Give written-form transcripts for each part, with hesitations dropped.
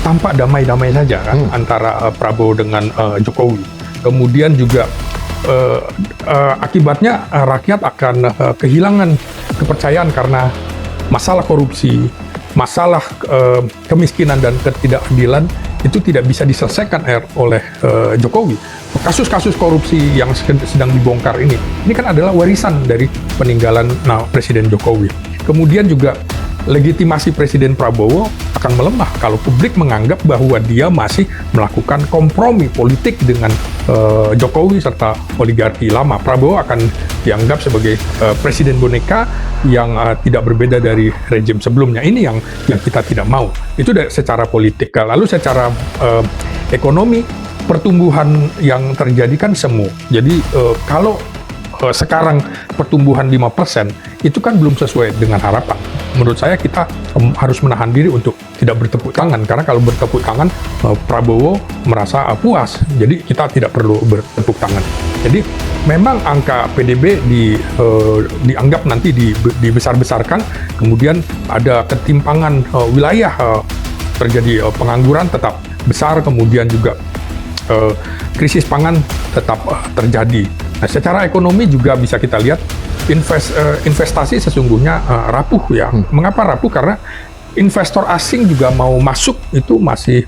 tampak damai-damai saja kan antara Prabowo dengan Jokowi. Kemudian juga akibatnya rakyat akan kehilangan kepercayaan karena masalah korupsi, masalah kemiskinan dan ketidakadilan itu tidak bisa diselesaikan oleh Jokowi. Kasus-kasus korupsi yang sedang dibongkar ini kan adalah warisan dari peninggalan Presiden Jokowi. Kemudian juga legitimasi Presiden Prabowo akan melemah kalau publik menganggap bahwa dia masih melakukan kompromi politik dengan Jokowi serta oligarki lama. Prabowo akan dianggap sebagai presiden boneka yang tidak berbeda dari rejim sebelumnya. Ini yang kita tidak mau. Itu secara politik. Lalu secara ekonomi, pertumbuhan yang terjadi kan semu. Jadi kalau sekarang pertumbuhan 5% itu kan belum sesuai dengan harapan. Menurut saya kita harus menahan diri untuk tidak bertepuk tangan, karena kalau bertepuk tangan Prabowo merasa puas, jadi kita tidak perlu bertepuk tangan. Jadi memang angka PDB dianggap nanti dibesar-besarkan, kemudian ada ketimpangan wilayah, terjadi pengangguran tetap besar, kemudian juga krisis pangan tetap terjadi. Nah, secara ekonomi juga bisa kita lihat investasi sesungguhnya rapuh ya. Mengapa rapuh? Karena investor asing juga mau masuk itu masih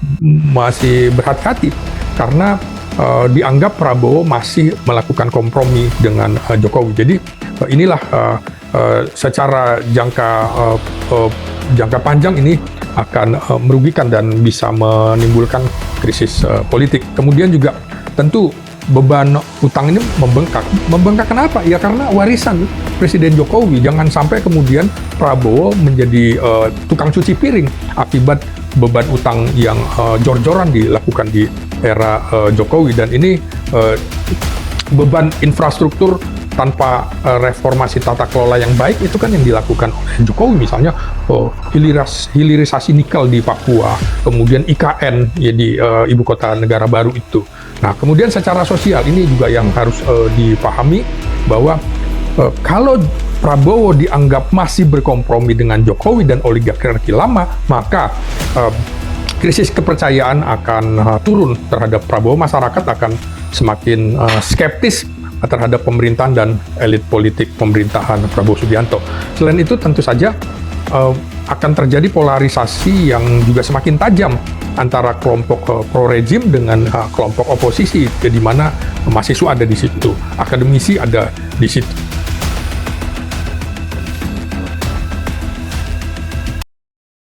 berhati-hati karena dianggap Prabowo masih melakukan kompromi dengan Jokowi. Jadi inilah secara jangka panjang ini akan merugikan dan bisa menimbulkan krisis politik. Kemudian juga tentu beban utang ini membengkak. Membengkak kenapa? Ya karena warisan Presiden Jokowi. Jangan sampai kemudian Prabowo menjadi tukang cuci piring akibat beban utang yang jor-joran dilakukan di era Jokowi. Dan ini beban infrastruktur tanpa reformasi tata kelola yang baik itu kan yang dilakukan oleh Jokowi, misalnya hilirisasi nikel di Papua, kemudian IKN ya di ibu kota negara baru itu. Nah, kemudian secara sosial ini juga yang harus dipahami bahwa kalau Prabowo dianggap masih berkompromi dengan Jokowi dan oligarki lama, maka krisis kepercayaan akan turun terhadap Prabowo. Masyarakat akan semakin skeptis terhadap pemerintahan dan elit politik pemerintahan Prabowo Subianto. Selain itu tentu saja akan terjadi polarisasi yang juga semakin tajam antara kelompok pro-rejim dengan kelompok oposisi, di mana mahasiswa ada di situ, akademisi ada di situ.